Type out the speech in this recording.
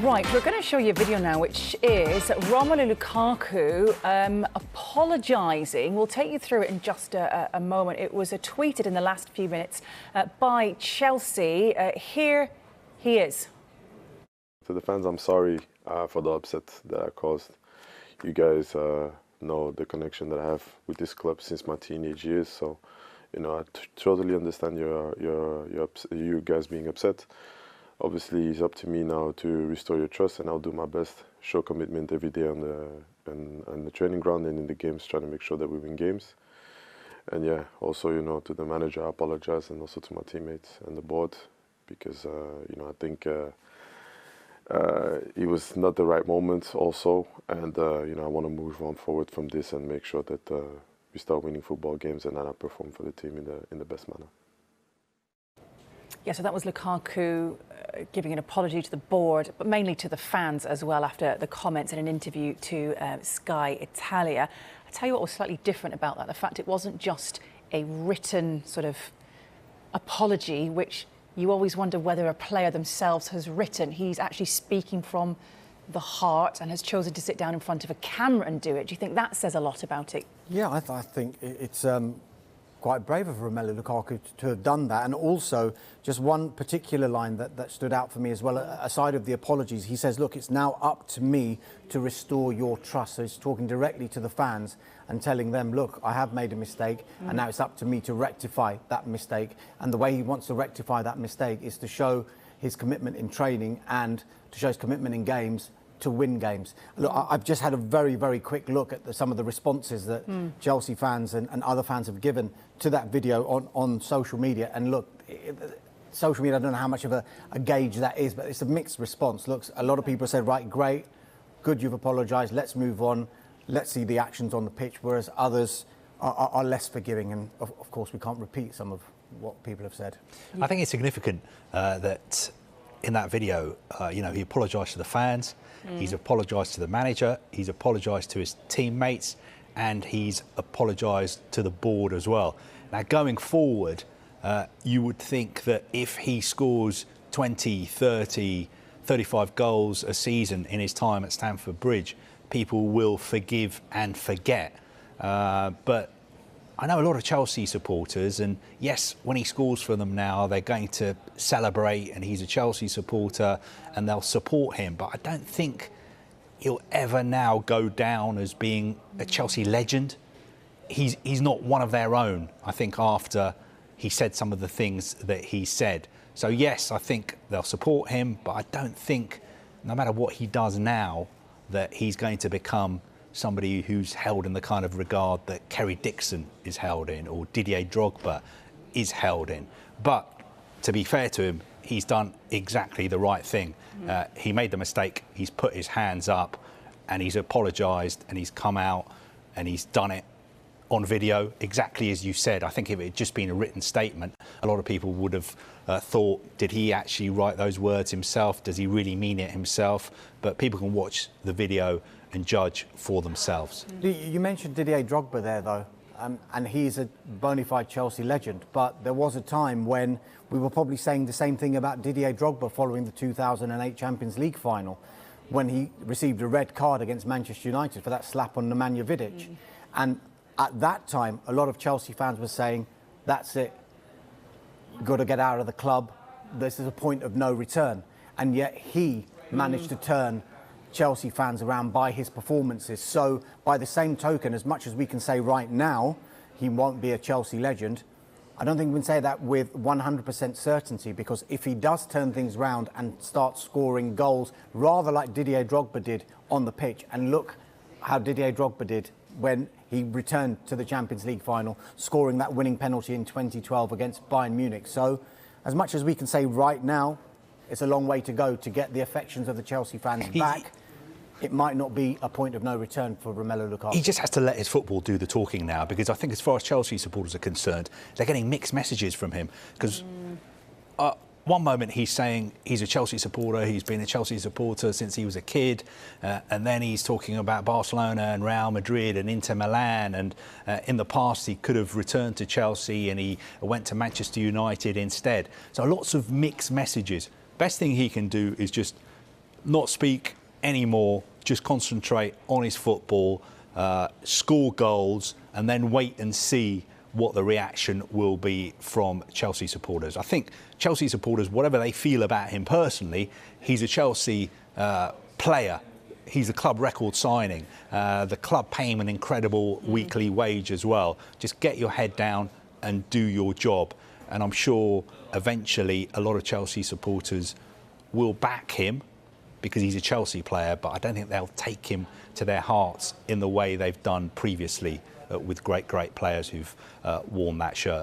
Right, we're going to show you a video now, which is Romelu Lukaku apologising. We'll take you through it in just a moment. It was tweeted in the last few minutes by Chelsea. Here he is. To the fans, I'm sorry for the upset that I caused. You guys know the connection that I have with this club since my teenage years, so you know I totally understand you guys being upset. Obviously, it's up to me now to restore your trust, and I'll do my best, show commitment every day on the training ground and in the games, trying to make sure that we win games. And yeah, also, you know, to the manager, I apologize, and also to my teammates and the board, because you know, I think it was not the right moment also, and you know, I want to move on forward from this and make sure that we start winning football games and then I perform for the team in the best manner. Yeah, so that was Lukaku giving an apology to the board, but mainly to the fans as well, after the comments in an interview to Sky Italia. I tell you what was slightly different about that, the fact it wasn't just a written sort of apology, which you always wonder whether a player themselves has written. He's actually speaking from the heart and has chosen to sit down in front of a camera and do it. Do you think that says a lot about it? Yeah, I think it's quite brave of Romelu Lukaku to have done that. And also, just one particular line that stood out for me as well, aside of the apologies, he says, look, it's now up to me to restore your trust. So he's talking directly to the fans and telling them, look, I have made a mistake, and now it's up to me to rectify that mistake. And the way he wants to rectify that mistake is to show his commitment in training and to show his commitment in games to win games. Look, I've just had a very, very quick look at some of the responses that Chelsea fans and other fans have given to that video on social media. And look, social media, I don't know how much of a gauge that is, but it's a mixed response. Look, a lot of people said, right, great, good, you've apologised, let's move on, let's see the actions on the pitch, whereas others are less forgiving. And of course, we can't repeat some of what people have said. I think it's significant that in that video, you know, he apologised to the fans, he's apologised to the manager, he's apologised to his teammates, and he's apologised to the board as well. Now, going forward, you would think that if he scores 20, 30, 35 goals a season in his time at Stamford Bridge, people will forgive and forget. But I know a lot of Chelsea supporters, and yes, when he scores for them now, they're going to celebrate, and he's a Chelsea supporter, and they'll support him. But I don't think he'll ever now go down as being a Chelsea legend. He's not one of their own, I think, after he said some of the things that he said. So yes, I think they'll support him, but I don't think, no matter what he does now, that he's going to become somebody who's held in the kind of regard that Kerry Dixon is held in, or Didier Drogba is held in. But to be fair to him, he's done exactly the right thing. He made the mistake, he's put his hands up, and he's apologised, and he's come out, and he's done it on video, exactly as you said. I think if it had just been a written statement, a lot of people would have thought, did he actually write those words himself? Does he really mean it himself? But people can watch the video and judge for themselves. You mentioned Didier Drogba there, though, and he's a bona fide Chelsea legend, but there was a time when we were probably saying the same thing about Didier Drogba following the 2008 Champions League final, when he received a red card against Manchester United for that slap on Nemanja Vidic. And at that time, a lot of Chelsea fans were saying, that's it, you've got to get out of the club, this is a point of no return. And yet he managed to turn Chelsea fans around by his performances. So by the same token, as much as we can say right now he won't be a Chelsea legend, I don't think we can say that with 100% certainty, because if he does turn things around and start scoring goals rather like Didier Drogba did on the pitch, and look how Didier Drogba did when he returned to the Champions League final, scoring that winning penalty in 2012 against Bayern Munich. So as much as we can say right now, it's a long way to go to get the affections of the Chelsea fans back. It might not be a point of no return for Romelu Lukaku. He just has to let his football do the talking now, because I think as far as Chelsea supporters are concerned, they're getting mixed messages from him. Because one moment he's saying he's a Chelsea supporter, he's been a Chelsea supporter since he was a kid, and then he's talking about Barcelona and Real Madrid and Inter Milan, and in the past he could have returned to Chelsea and he went to Manchester United instead. So lots of mixed messages. Best thing he can do is just not speak anymore, just concentrate on his football, score goals, and then wait and see what the reaction will be from Chelsea supporters. I think Chelsea supporters, whatever they feel about him personally, he's a Chelsea player. He's a club record signing. The club pay him an incredible weekly wage as well. Just get your head down and do your job. And I'm sure eventually a lot of Chelsea supporters will back him because he's a Chelsea player, but I don't think they'll take him to their hearts in the way they've done previously with great players who've worn that shirt.